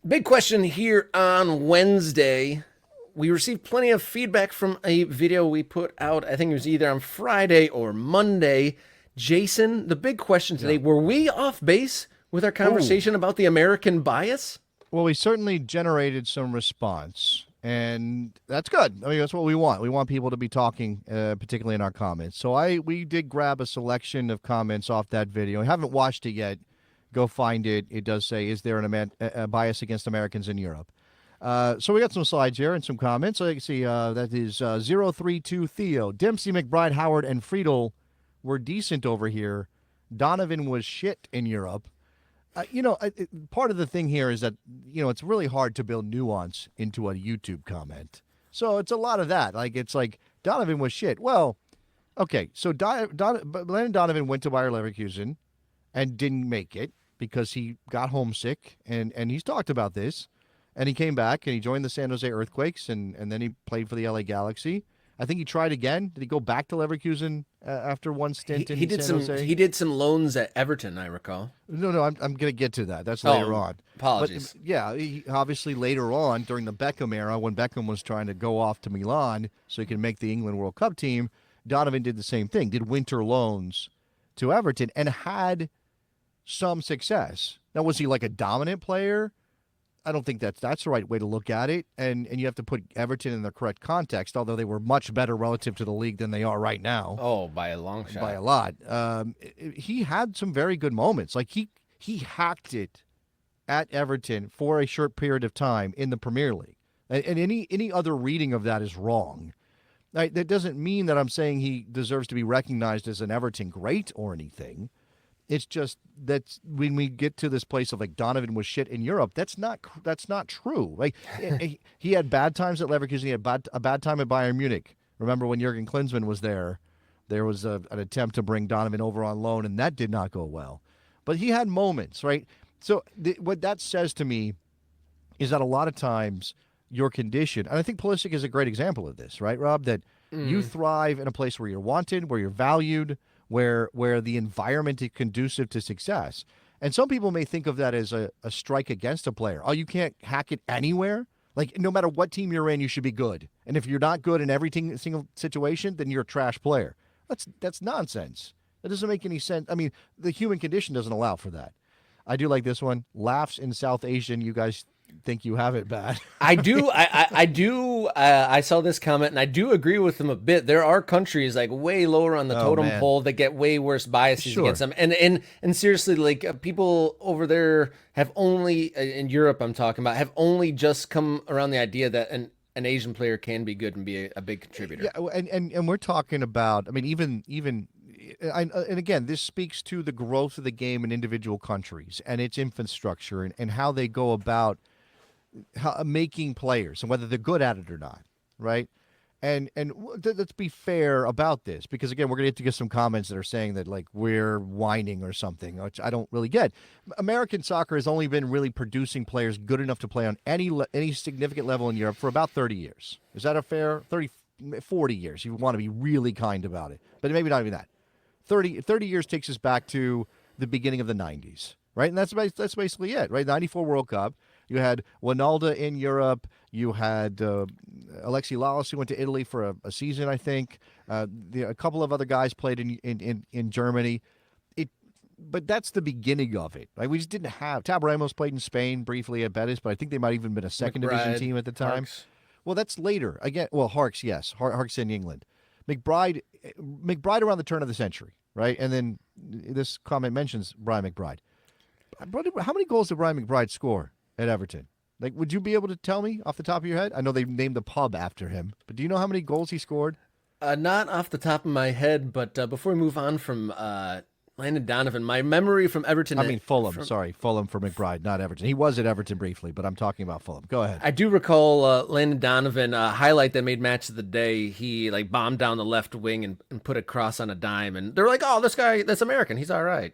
Big question here on Wednesday. We received plenty of feedback from a video we put out. I think it was either on Friday or Monday. Jason, the big question today, Yeah. were we off base with our Oh, conversation about the American bias? well, we certainly generated some response, and that's good. I mean, that's what we want. We want people to be talking, particularly in our comments. So we did grab a selection of comments off that video. I haven't watched it yet. Go find it. It does say, "Is there a bias against Americans in Europe?" So we got some slides here and some comments. So you can see that is 032 Theo, Dempsey, McBride, Howard, and Friedel were decent over here. Donovan was shit in Europe. Part of the thing here is that, it's really hard to build nuance into a YouTube comment. So it's a lot of that. Like, it's like, Donovan was shit. Well, okay, so Landon Donovan went to Bayer Leverkusen and didn't make it because he got homesick, and he's talked about this. And he came back and he joined the San Jose Earthquakes, and then he played for the LA Galaxy. I think he tried again. Did he go back to Leverkusen after one He, stint he in did San some Jose? he did some loans at Everton, I recall. No, I'm going to get to that. That's later Oh, on. But apologies. yeah, obviously later on during the Beckham era, when Beckham was trying to go off to Milan so he could make the England World Cup team, Donovan did the same thing, did winter loans to Everton and had some success. Now, was he like a dominant player? I don't think that's the right way to look at it. And you have to put Everton in the correct context, although they were much better relative to the league than they are right now Oh, by a long by shot. a lot. He had some very good moments. Like he hacked it at Everton for a short period of time in the Premier League. And any other reading of that is wrong. That doesn't mean that I'm saying he deserves to be recognized as an Everton great or anything. It's just that when we get to this place of like Donovan was shit in Europe, that's not true. Like he had bad times at Leverkusen, he had a bad time at Bayern Munich. Remember when Jurgen Klinsmann was there? There was an attempt to bring Donovan over on loan, and that did not go well. But he had moments, right? So what that says to me is that a lot of times your condition, and I think Pulisic is a great example of this, right, Rob? That you thrive in a place where you're wanted, where you're valued, where the environment is conducive to success. And some people may think of that as a strike against a player. Oh, you can't hack it anywhere? Like, no matter what team you're in, you should be good. And if you're not good in every single situation, then you're a trash player. That's nonsense. That doesn't make any sense. I mean, the human condition doesn't allow for that. I do like this one. Laughs in South Asian. You guys think you have it bad. I do. I do. I saw this comment, and I do agree with them a bit. There are countries like way lower on the Oh, totem man. pole that get way worse biases against Sure. them. And seriously, like people over there have only in Europe, I'm talking about, have only just come around the idea that an Asian player can be good and be a big contributor. Yeah, and we're talking about. I mean, and again, this speaks to the growth of the game in individual countries and its infrastructure and how they go about making players and whether they're good at it or not, right? And let's be fair about this because again, we're going to get some comments that are saying that like we're whining or something, which I don't really get. American soccer has only been really producing players good enough to play on any significant level in Europe for about 30 years. Is that a fair 40 years? If you want to be really kind about it, but maybe not even that. 30 years takes us back to the beginning of the 90s, right? And that's basically it, right? 94 World Cup. You had Wijnaldum in Europe. You had Alexi Lalas, who went to Italy for a season, I think. A couple of other guys played in Germany. But that's the beginning of it. Like we just didn't have Tab Ramos played in Spain briefly at Betis, but I think they might even been a second division McBride, team at the time. Parks. Well, that's later. Again, well, Harks, yes, Harks in England. McBride around the turn of the century, right? And then this comment mentions Brian McBride. How many goals did Brian McBride score at Everton? Like, would you be able to tell me off the top of your head? I know they named the pub after him, but do you know how many goals he scored? Not off the top of my head, but before we move on from Landon Donovan, my memory from Everton. I mean, Fulham. From, Sorry, Fulham for McBride, not Everton. He was at Everton briefly, but I'm talking about Fulham. Go ahead. I do recall Landon Donovan highlight that made match of the day. He like bombed down the left wing and put a cross on a dime, and they're like, "Oh, this guy, that's American. He's all right."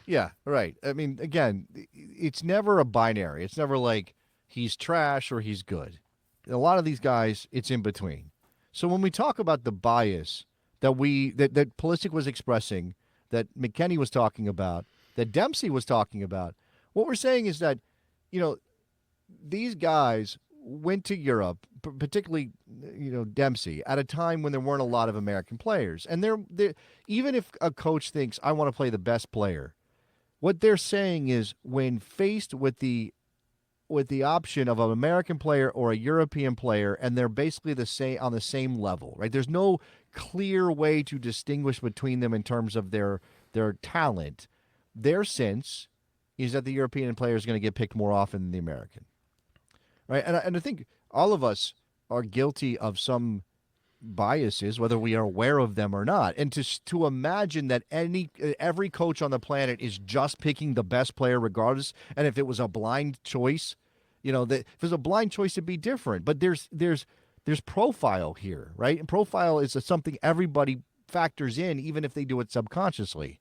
Yeah, right. I mean, again, it's never a binary. It's never like he's trash or he's good. A lot of these guys, it's in between. So when we talk about the bias that Pulisic was expressing, that McKennie was talking about, that Dempsey was talking about, what we're saying is that, you know, these guys went to Europe, particularly Dempsey, at a time when there weren't a lot of American players. And they're even if a coach thinks I want to play the best player, what they're saying is when faced with the option of an American player or a European player, and they're basically the same on the same level, right? There's no clear way to distinguish between them in terms of their talent. Their sense is that the European player is going to get picked more often than the American, right? And I think all of us are guilty of some biases, whether we are aware of them or not. And to imagine that every coach on the planet is just picking the best player regardless, and if it was a blind choice, that if it was a blind choice, it'd be different. But there's profile here, right? And profile is something everybody factors in, even if they do it subconsciously.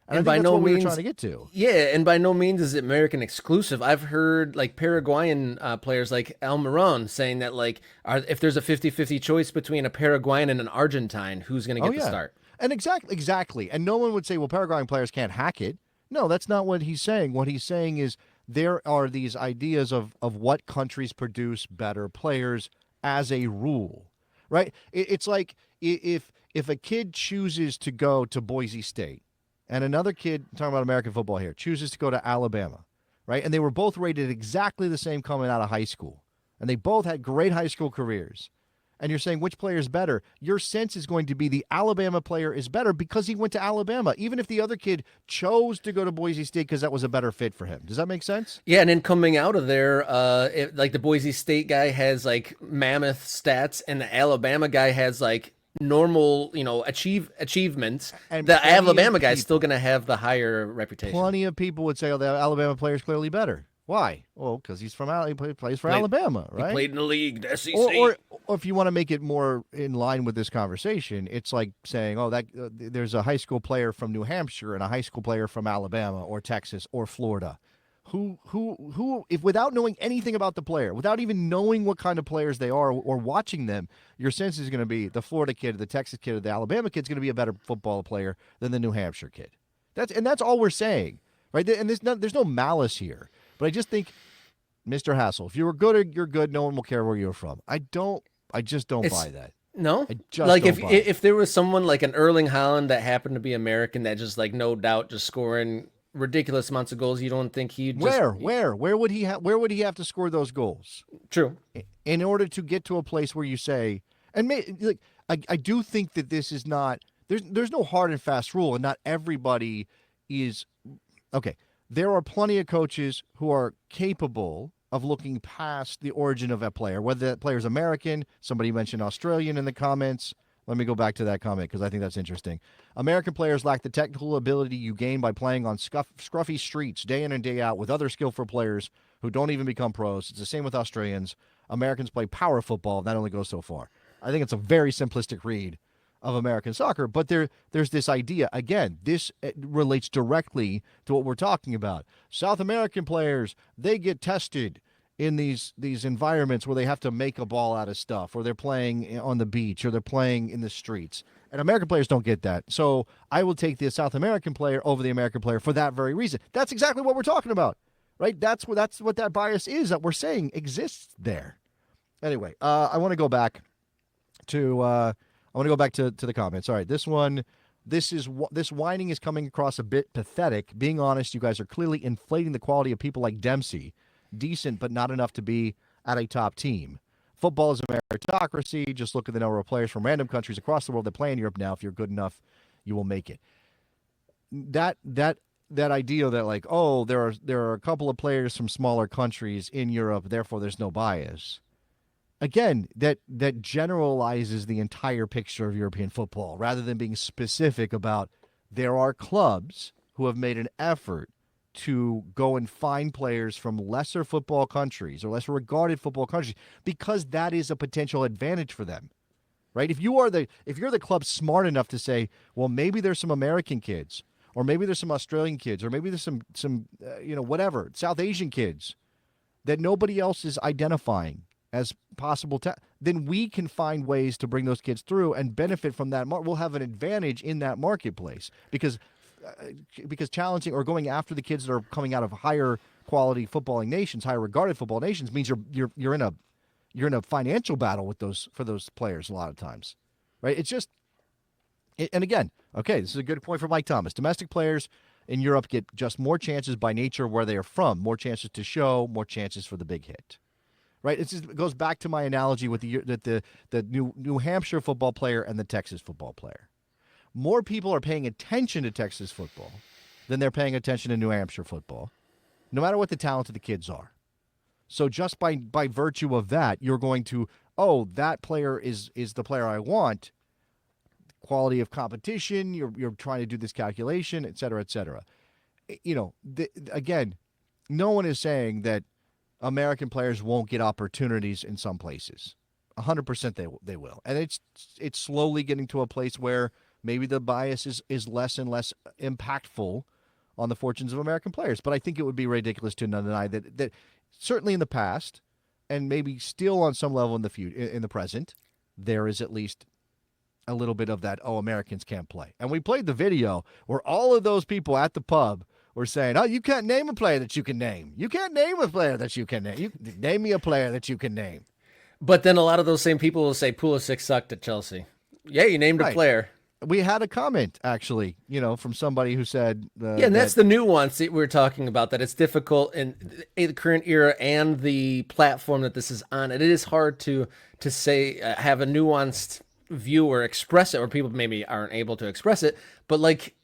And I think by that's no what we were means trying to get to. Yeah, and by no means is it American exclusive. I've heard like Paraguayan players like Almiron saying that like if there's a 50-50 choice between a Paraguayan and an Argentine, who's going to get the start? And exactly. And no one would say, well, Paraguayan players can't hack it. No, that's not what he's saying. What he's saying is there are these ideas of what countries produce better players as a rule, right? It's like if a kid chooses to go to Boise State, and another kid, talking about American football here, chooses to go to Alabama, right? And they were both rated exactly the same coming out of high school. And they both had great high school careers. And you're saying which player is better? Your sense is going to be the Alabama player is better because he went to Alabama, even if the other kid chose to go to Boise State because that was a better fit for him. Does that make sense? Yeah, and then coming out of there, like the Boise State guy has like mammoth stats, and the Alabama guy has like normal, achievements. And the plenty of Alabama guy's people- still going to have the higher reputation. Plenty of people would say, oh, the Alabama player is clearly better. Why? Well, because he plays for Alabama, right? He played in the league, the SEC. Or if you want to make it more in line with this conversation, it's like saying, oh, that there's a high school player from New Hampshire and a high school player from Alabama or Texas or Florida. Who, if without knowing anything about the player, without even knowing what kind of players they are or watching them, your sense is going to be the Florida kid, the Texas kid, or the Alabama kid's going to be a better football player than the New Hampshire kid. That's all we're saying, right? And there's no malice here. But I just think, Mr. Hassel, if you were good, you're good. No one will care where you're from. I just don't buy that. No, I just like don't buy it. if there was someone like an Erling Haaland that happened to be American that just like no doubt just scoring ridiculous amounts of goals, you don't think he'd just... Where would he have to score those goals? True. In order to get to a place where you say, I do think that this is not, there's no hard and fast rule, and not everybody is okay. There are plenty of coaches who are capable of looking past the origin of a player, whether that player is American. Somebody mentioned Australian in the comments. Let me go back to that comment because I think that's interesting. American players lack the technical ability you gain by playing on scruffy streets day in and day out with other skillful players who don't even become pros. It's the same with Australians. Americans play power football, and that only goes so far. I think it's a very simplistic read of American soccer, but there's this idea. Again, this relates directly to what we're talking about. South American players, they get tested in these environments where they have to make a ball out of stuff, or they're playing on the beach, or they're playing in the streets. And American players don't get that. So I will take the South American player over the American player for that very reason. That's exactly what we're talking about, right? That's what that bias is that we're saying exists there. Anyway, I want to go back to the comments. All right, this whining is coming across a bit pathetic. Being honest, you guys are clearly inflating the quality of people like Dempsey. Decent, but not enough to be at a top team. Football is a meritocracy. Just look at the number of players from random countries across the world that play in Europe now. If you're good enough, you will make it. That idea that like, oh, there are a couple of players from smaller countries in Europe, therefore there's no bias. Again, that generalizes the entire picture of European football rather than being specific about there are clubs who have made an effort to go and find players from lesser football countries or lesser regarded football countries because that is a potential advantage for them, right? If you're the club smart enough to say, well, maybe there's some American kids, or maybe there's some Australian kids, or maybe there's some whatever South Asian kids that nobody else is identifying as possible, then we can find ways to bring those kids through and benefit from that. We'll have an advantage in that marketplace because challenging or going after the kids that are coming out of higher quality footballing nations, high regarded football nations, means you're in a financial battle with those for those players a lot of times, right? It's just, and again, okay, this is a good point for Mike Thomas. Domestic players in Europe get just more chances by nature of where they are from, more chances to show, more chances for the big hit. Right, it goes back to my analogy with the New Hampshire football player and the Texas football player. More people are paying attention to Texas football than they're paying attention to New Hampshire football, no matter what the talent of the kids are. So just by virtue of that, you're going to, oh, that player is the player I want. Quality of competition, you're trying to do this calculation, et cetera, et cetera. Again, no one is saying that American players won't get opportunities in some places. 100% they will. And it's slowly getting to a place where maybe the bias is less and less impactful on the fortunes of American players. But I think it would be ridiculous to deny that certainly in the past, and maybe still on some level in the present, there is at least a little bit of that, oh, Americans can't play. And we played the video where all of those people at the pub were saying, oh, you can't name a player that you can name. You can't name a player that you can name. Name me a player that you can name. But then a lot of those same people will say Pulisic sucked at Chelsea. Yeah, you named a player. We had a comment, actually, from somebody who said... yeah, and that's the nuance that we're talking about, that it's difficult in the current era and the platform that this is on. It is hard to say, have a nuanced view or express it, or people maybe aren't able to express it. But like,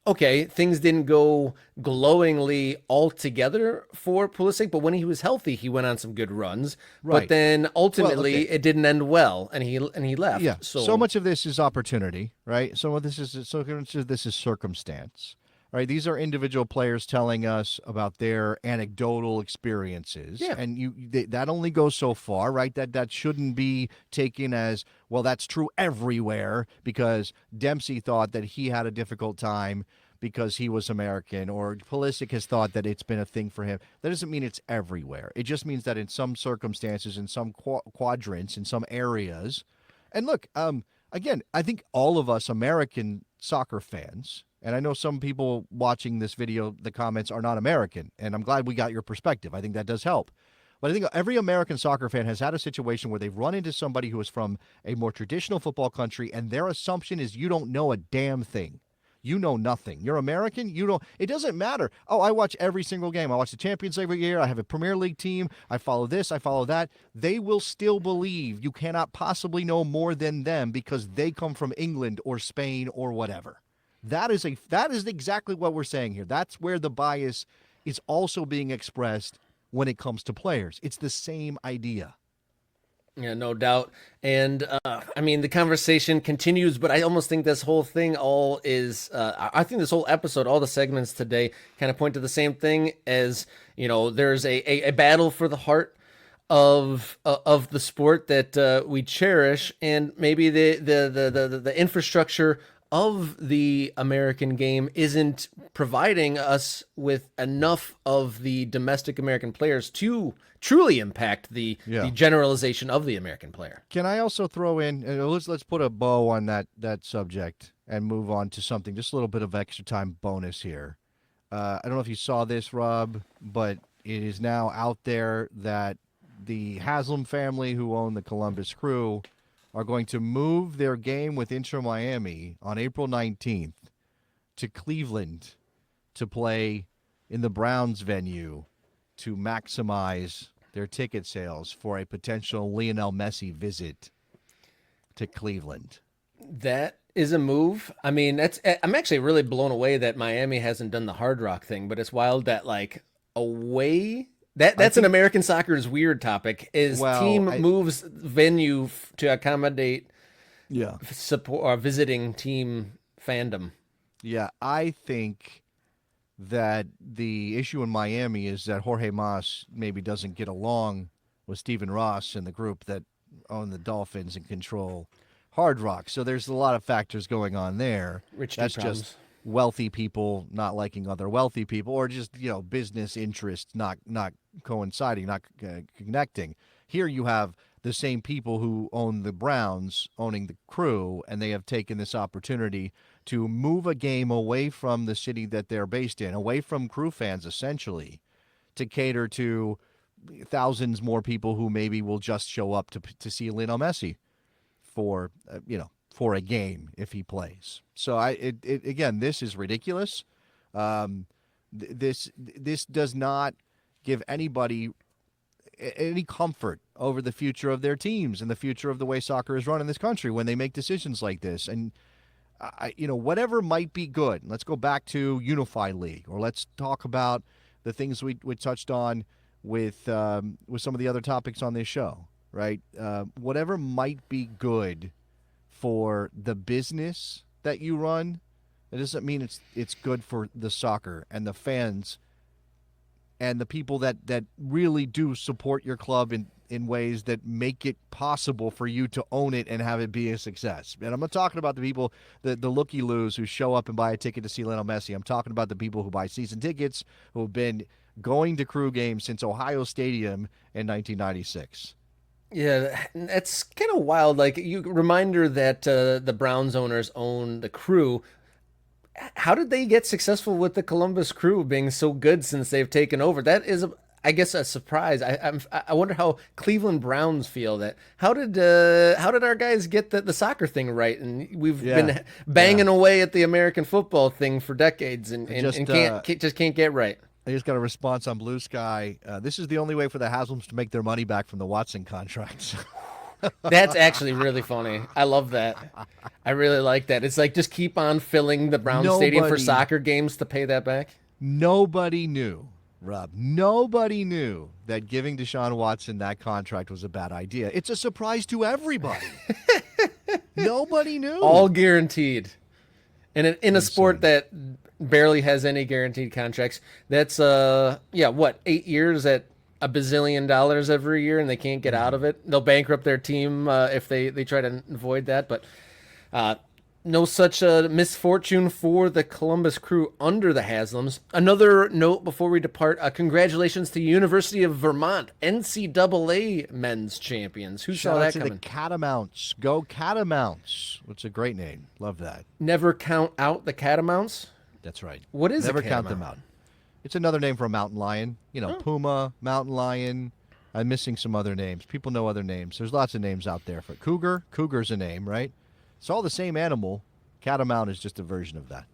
okay, things didn't go glowingly altogether for Pulisic, but when he was healthy, he went on some good runs. Right. But then ultimately, it didn't end well, and he left. Yeah. So much of this is opportunity, right? So much of this is circumstance, right? These are individual players telling us about their anecdotal experiences, and that only goes so far, right? That shouldn't be taken as, well, that's true everywhere because Dempsey thought that he had a difficult time because he was American, or Pulisic has thought that it's been a thing for him. That doesn't mean it's everywhere. It just means that in some circumstances, in some quadrants, in some areas, and look, again, I think all of us American soccer fans, and I know some people watching this video, the comments are not American, and I'm glad we got your perspective. I think that does help. But I think every American soccer fan has had a situation where they've run into somebody who is from a more traditional football country, and their assumption is you don't know a damn thing. You know nothing. You're American. You don't. It doesn't matter. Oh, I watch every single game. I watch the Champions every year. I have a Premier League team. I follow this. I follow that. They will still believe you cannot possibly know more than them because they come from England or Spain or whatever. That is exactly what we're saying here. That's where the bias is also being expressed when it comes to players. It's the same idea. Yeah, no doubt. And I mean, the conversation continues, but I almost think this whole thing I think this whole episode, all the segments today kind of point to the same thing as, there's a battle for the heart of the sport that we cherish, and maybe the infrastructure of the American game isn't providing us with enough of the domestic American players to truly impact the generalization of the American player. Can I also throw in, let's put a bow on that subject and move on to something, just a little bit of extra time bonus here. I don't know if you saw this, Rob, but it is now out there that the Haslam family, who own the Columbus Crew, are going to move their game with Inter Miami on April 19th to Cleveland to play in the Browns venue to maximize their ticket sales for a potential Lionel Messi visit to Cleveland. That is a move. I mean, I'm actually really blown away that Miami hasn't done the Hard Rock thing, but it's wild that away... That's an American soccer's weird topic. Moves venue to accommodate support or visiting team fandom. Yeah, I think that the issue in Miami is that Jorge Mas maybe doesn't get along with Stephen Ross and the group that own the Dolphins and control Hard Rock. So there's a lot of factors going on there. That's just wealthy people not liking other wealthy people, or just business interests not coinciding, not connecting. Here you have the same people who own the Browns owning the Crew, and they have taken this opportunity to move a game away from the city that they're based in, away from Crew fans essentially, to cater to thousands more people who maybe will just show up to see Lionel Messi for for a game if he plays. So again, this is ridiculous. This does not give anybody any comfort over the future of their teams and the future of the way soccer is run in this country when they make decisions like this. And whatever might be good. Let's go back to Unified League, or let's talk about the things we touched on with some of the other topics on this show, right? Whatever might be good for the business that you run, it doesn't mean it's good for the soccer and the fans and the people that really do support your club in ways that make it possible for you to own it and have it be a success. And I'm not talking about the people, the looky-loos who show up and buy a ticket to see Lionel Messi. I'm talking about the people who buy season tickets, who have been going to Crew games since Ohio Stadium in 1996. Yeah, it's kind of wild. Like, reminder that the Browns owners own the Crew. How did they get successful with the Columbus Crew being so good since they've taken over? That is, I guess, a surprise. I wonder how Cleveland Browns feel that. How did our guys get the soccer thing right? And we've been banging away at the American football thing for decades and can't get right. I just got a response on Blue Sky. This is the only way for the Haslams to make their money back from the Watson contracts. That's actually really funny. I love that. I really like that. It's like, just keep on filling the Brown Stadium for soccer games to pay that back. Nobody knew, Rob. Nobody knew that giving Deshaun Watson that contract was a bad idea. It's a surprise to everybody. Nobody knew. All guaranteed. And in a sport that barely has any guaranteed contracts, that's 8 years at $1 bazillion every year, and they can't get out of it. They'll bankrupt their team if they try to avoid that. But no such misfortune for the Columbus Crew under the Haslams. Another note before we depart: congratulations to University of Vermont, NCAA men's champions. Who saw that coming? The Catamounts. Go Catamounts! Which is a great name. Love that. Never count out the Catamounts. That's right. What is Never a count them out. It's another name for a mountain lion. Puma, mountain lion. I'm missing some other names. People know other names. There's lots of names out there for cougar. Cougar's a name, right? It's all the same animal. Catamount is just a version of that.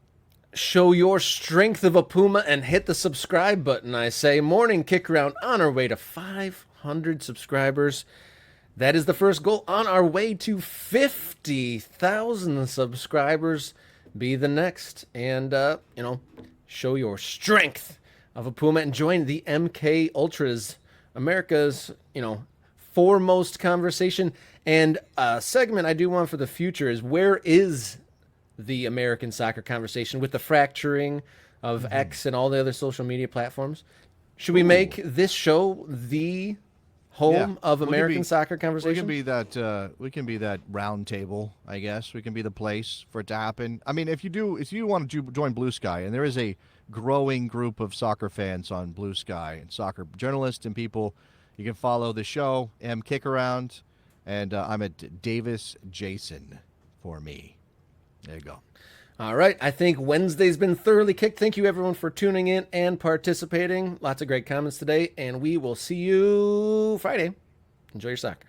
Show your strength of a puma and hit the subscribe button, I say. Morning Kick Around on our way to 500 subscribers. That is the first goal on our way to 50,000 subscribers. Be the next. And, show your strength of a puma and join the MK Ultras, America's, foremost conversation. And a segment I do want for the future is, where is the American soccer conversation with the fracturing of X and all the other social media platforms? Should we make this show the home of American soccer conversation? We can be that round table, I guess. We can be the place for it to happen. I mean, if you want to join Blue Sky, and there is a growing group of soccer fans on Blue Sky and soccer journalists and people, you can follow the show, Kick Around, and I'm at Davis Jason for me. There you go. All right. I think Wednesday's been thoroughly kicked. Thank you, everyone, for tuning in and participating. Lots of great comments today, and we will see you Friday. Enjoy your soccer.